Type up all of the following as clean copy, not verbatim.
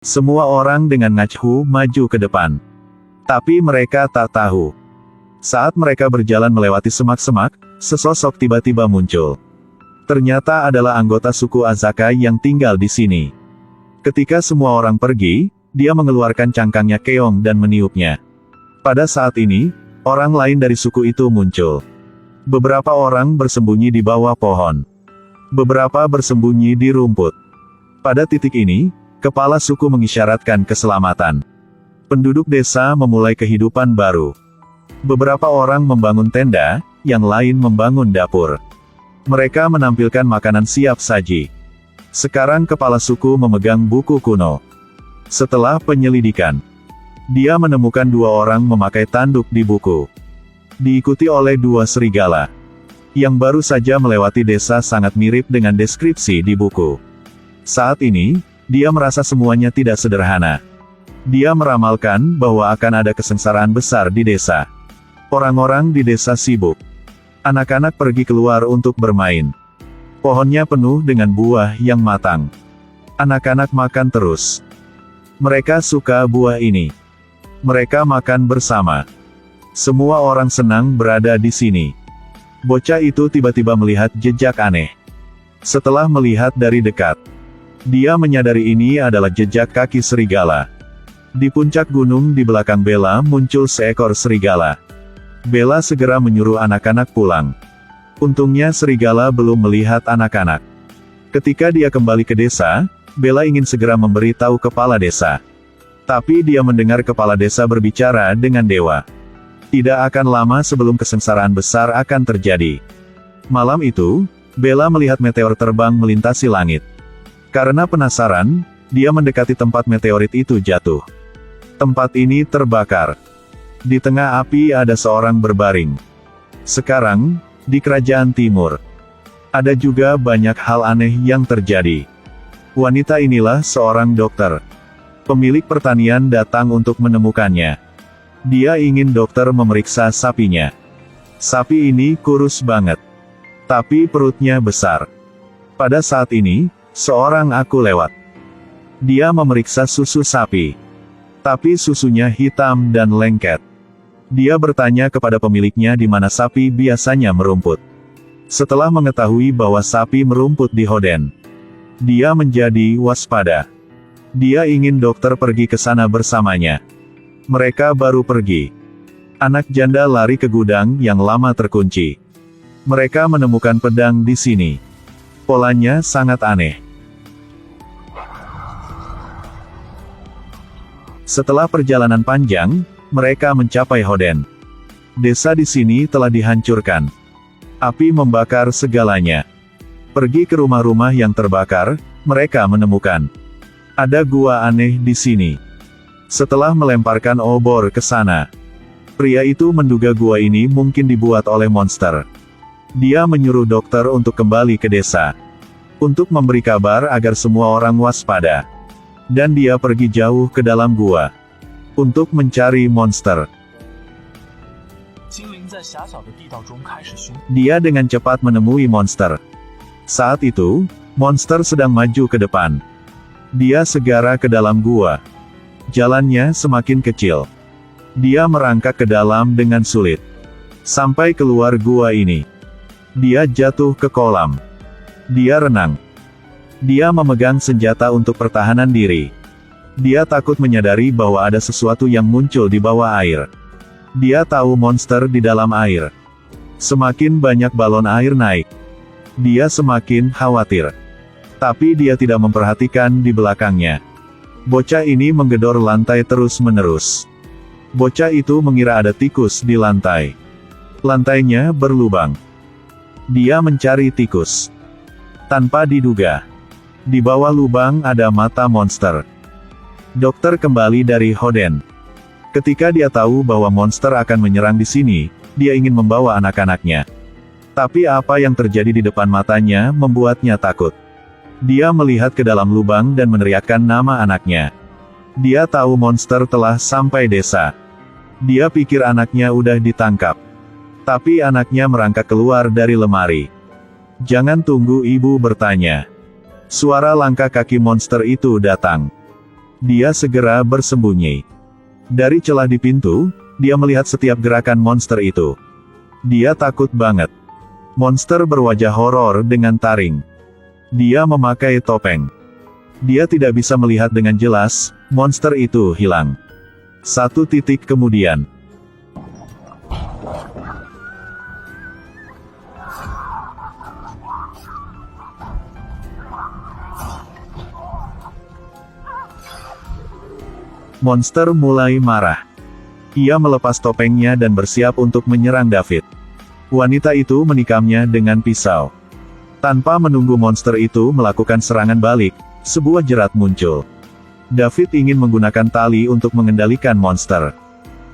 Semua orang dengan ngachu maju ke depan. Tapi mereka tak tahu. Saat mereka berjalan melewati semak-semak, sesosok tiba-tiba muncul. Ternyata adalah anggota suku Azakai yang tinggal di sini. Ketika semua orang pergi, dia mengeluarkan cangkangnya keong dan meniupnya. Pada saat ini, orang lain dari suku itu muncul. Beberapa orang bersembunyi di bawah pohon. Beberapa bersembunyi di rumput. Pada titik ini, kepala suku mengisyaratkan keselamatan. Penduduk desa memulai kehidupan baru. Beberapa orang membangun tenda, yang lain membangun dapur. Mereka menampilkan makanan siap saji. Sekarang kepala suku memegang buku kuno. Setelah penyelidikan, dia menemukan 2 orang memakai tanduk di buku. Diikuti oleh 2 serigala. Yang baru saja melewati desa sangat mirip dengan deskripsi di buku. Saat ini, dia merasa semuanya tidak sederhana. Dia meramalkan bahwa akan ada kesengsaraan besar di desa. Orang-orang di desa sibuk. Anak-anak pergi keluar untuk bermain. Pohonnya penuh dengan buah yang matang. Anak-anak makan terus. Mereka suka buah ini. Mereka makan bersama. Semua orang senang berada di sini. Bocah itu tiba-tiba melihat jejak aneh. Setelah melihat dari dekat, dia menyadari ini adalah jejak kaki serigala. Di puncak gunung di belakang Bella muncul seekor serigala. Bella segera menyuruh anak-anak pulang. Untungnya serigala belum melihat anak-anak. Ketika dia kembali ke desa, Bella ingin segera memberitahu kepala desa. Tapi dia mendengar kepala desa berbicara dengan dewa. Tidak akan lama sebelum kesengsaraan besar akan terjadi. Malam itu, Bella melihat meteor terbang melintasi langit. Karena penasaran, dia mendekati tempat meteorit itu jatuh. Tempat ini terbakar. Di tengah api ada seorang berbaring. Sekarang, di kerajaan timur, ada juga banyak hal aneh yang terjadi. Wanita inilah seorang dokter. Pemilik pertanian datang untuk menemukannya. Dia ingin dokter memeriksa sapinya. Sapi ini kurus banget. Tapi perutnya besar. Pada saat ini, seorang aku lewat. Dia memeriksa susu sapi. Tapi susunya hitam dan lengket. Dia bertanya kepada pemiliknya di mana sapi biasanya merumput. Setelah mengetahui bahwa sapi merumput di Hoden, dia menjadi waspada. Dia ingin dokter pergi ke sana bersamanya. Mereka baru pergi. Anak janda lari ke gudang yang lama terkunci. Mereka menemukan pedang di sini. Polanya sangat aneh. Setelah perjalanan panjang, mereka mencapai Hoden. Desa di sini telah dihancurkan. Api membakar segalanya. Pergi ke rumah-rumah yang terbakar, mereka menemukan ada gua aneh di sini. Setelah melemparkan obor ke sana, pria itu menduga gua ini mungkin dibuat oleh monster. Dia menyuruh dokter untuk kembali ke desa, untuk memberi kabar agar semua orang waspada. Dan dia pergi jauh ke dalam gua untuk mencari monster. Dia dengan cepat menemui monster. Saat itu, monster sedang maju ke depan. Dia segera ke dalam gua. Jalannya semakin kecil. Dia merangkak ke dalam dengan sulit. Sampai keluar gua ini. Dia jatuh ke kolam. Dia renang. Dia memegang senjata untuk pertahanan diri. Dia takut menyadari bahwa ada sesuatu yang muncul di bawah air. Dia tahu monster di dalam air. Semakin banyak balon air naik, dia semakin khawatir. Tapi dia tidak memperhatikan di belakangnya. Bocah ini menggedor lantai terus-menerus. Bocah itu mengira ada tikus di lantai. Lantainya berlubang. Dia mencari tikus. Tanpa diduga, di bawah lubang ada mata monster. Dokter kembali dari Hoden. Ketika dia tahu bahwa monster akan menyerang di sini, dia ingin membawa anak-anaknya. Tapi apa yang terjadi di depan matanya membuatnya takut. Dia melihat ke dalam lubang dan meneriakkan nama anaknya. Dia tahu monster telah sampai desa. Dia pikir anaknya udah ditangkap. Tapi anaknya merangkak keluar dari lemari. "Jangan tunggu," ibu bertanya. Suara langkah kaki monster itu datang. Dia segera bersembunyi. Dari celah di pintu, dia melihat setiap gerakan monster itu. Dia takut banget. Monster berwajah horor dengan taring. Dia memakai topeng. Dia tidak bisa melihat dengan jelas, monster itu hilang. 1 titik kemudian. Monster mulai marah. Ia melepas topengnya dan bersiap untuk menyerang David. Wanita itu menikamnya dengan pisau. Tanpa menunggu monster itu melakukan serangan balik, sebuah jerat muncul. David ingin menggunakan tali untuk mengendalikan monster.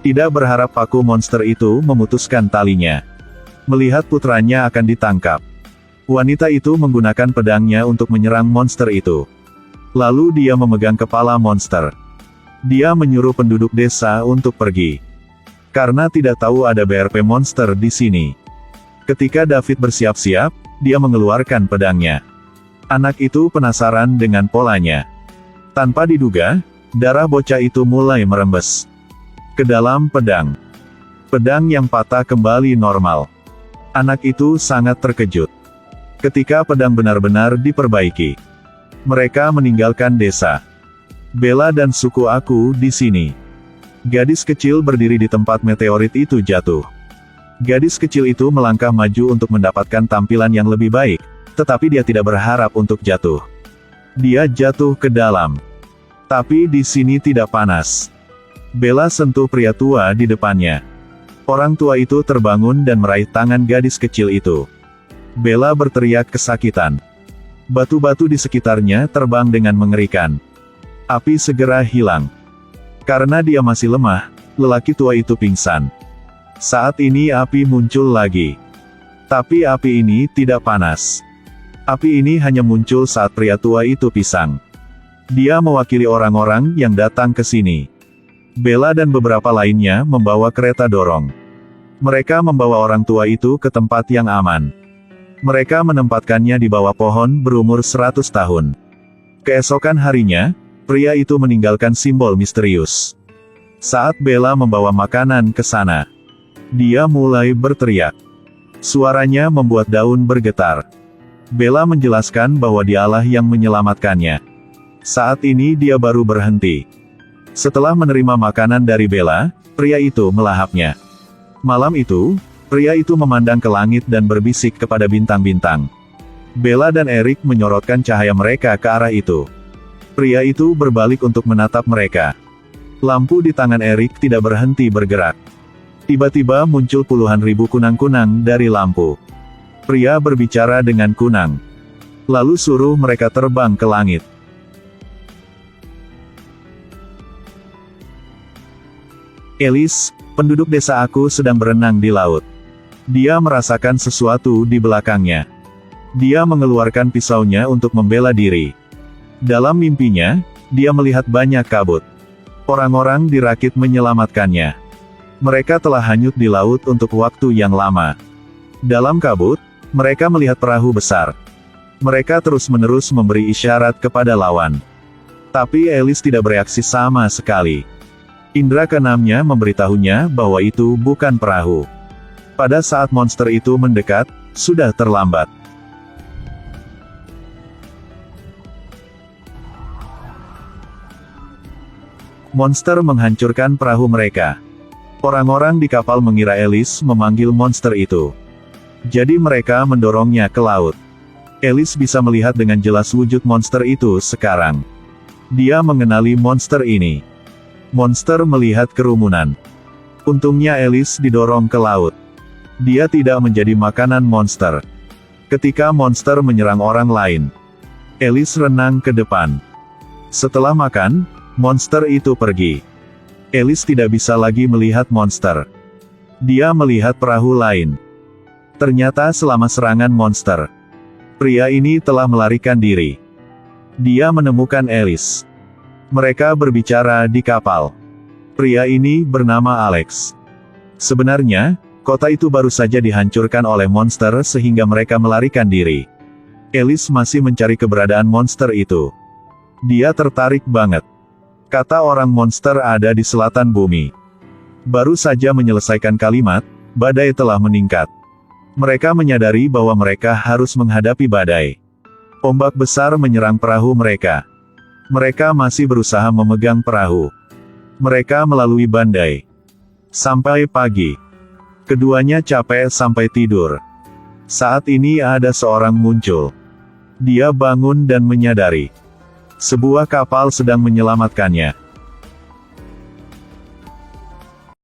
Tidak berharap paku monster itu memutuskan talinya. Melihat putranya akan ditangkap, wanita itu menggunakan pedangnya untuk menyerang monster itu. Lalu dia memegang kepala monster. Dia menyuruh penduduk desa untuk pergi. Karena tidak tahu ada BRP monster di sini. Ketika David bersiap-siap, dia mengeluarkan pedangnya. Anak itu penasaran dengan polanya. Tanpa diduga, darah bocah itu mulai merembes ke dalam pedang. Pedang yang patah kembali normal. Anak itu sangat terkejut. Ketika pedang benar-benar diperbaiki, mereka meninggalkan desa. Bella dan suku aku di sini. Gadis kecil berdiri di tempat meteorit itu jatuh. Gadis kecil itu melangkah maju untuk mendapatkan tampilan yang lebih baik, tetapi dia tidak berharap untuk jatuh. Dia jatuh ke dalam. Tapi di sini tidak panas. Bella sentuh pria tua di depannya. Orang tua itu terbangun dan meraih tangan gadis kecil itu. Bella berteriak kesakitan. Batu-batu di sekitarnya terbang dengan mengerikan. Api segera hilang. Karena dia masih lemah, lelaki tua itu pingsan. Saat ini api muncul lagi. Tapi api ini tidak panas. Api ini hanya muncul saat pria tua itu pisang. Dia mewakili orang-orang yang datang ke sini. Bella dan beberapa lainnya membawa kereta dorong. Mereka membawa orang tua itu ke tempat yang aman. Mereka menempatkannya di bawah pohon berumur 100 tahun. Keesokan harinya, pria itu meninggalkan simbol misterius. Saat Bella membawa makanan ke sana, dia mulai berteriak. Suaranya membuat daun bergetar. Bella menjelaskan bahwa dialah yang menyelamatkannya. Saat ini dia baru berhenti. Setelah menerima makanan dari Bella, pria itu melahapnya. Malam itu, pria itu memandang ke langit dan berbisik kepada bintang-bintang. Bella dan Eric menyorotkan cahaya mereka ke arah itu. Pria itu berbalik untuk menatap mereka. Lampu di tangan Eric tidak berhenti bergerak. Tiba-tiba muncul puluhan ribu kunang-kunang dari lampu. Pria berbicara dengan kunang. Lalu suruh mereka terbang ke langit. Alice, penduduk desa aku sedang berenang di laut. Dia merasakan sesuatu di belakangnya. Dia mengeluarkan pisaunya untuk membela diri. Dalam mimpinya, dia melihat banyak kabut. Orang-orang dirakit menyelamatkannya. Mereka telah hanyut di laut untuk waktu yang lama. Dalam kabut, mereka melihat perahu besar. Mereka terus-menerus memberi isyarat kepada lawan. Tapi Alice tidak bereaksi sama sekali. Indra keenamnya memberitahunya bahwa itu bukan perahu. Pada saat monster itu mendekat, sudah terlambat. Monster menghancurkan perahu mereka. Orang-orang di kapal mengira Alice memanggil monster itu. Jadi mereka mendorongnya ke laut. Alice bisa melihat dengan jelas wujud monster itu sekarang. Dia mengenali monster ini. Monster melihat kerumunan. Untungnya Alice didorong ke laut. Dia tidak menjadi makanan monster. Ketika monster menyerang orang lain, Alice renang ke depan. Setelah makan, monster itu pergi. Alice tidak bisa lagi melihat monster. Dia melihat perahu lain. Ternyata selama serangan monster, pria ini telah melarikan diri. Dia menemukan Alice. Mereka berbicara di kapal. Pria ini bernama Alex. Sebenarnya, kota itu baru saja dihancurkan oleh monster sehingga mereka melarikan diri. Alice masih mencari keberadaan monster itu. Dia tertarik banget. Kata orang monster ada di selatan bumi. Baru saja menyelesaikan kalimat, badai telah meningkat. Mereka menyadari bahwa mereka harus menghadapi badai. Ombak besar menyerang perahu mereka. Mereka masih berusaha memegang perahu. Mereka melalui badai. Sampai pagi. Keduanya capek sampai tidur. Saat ini ada seorang muncul. Dia bangun dan menyadari sebuah kapal sedang menyelamatkannya.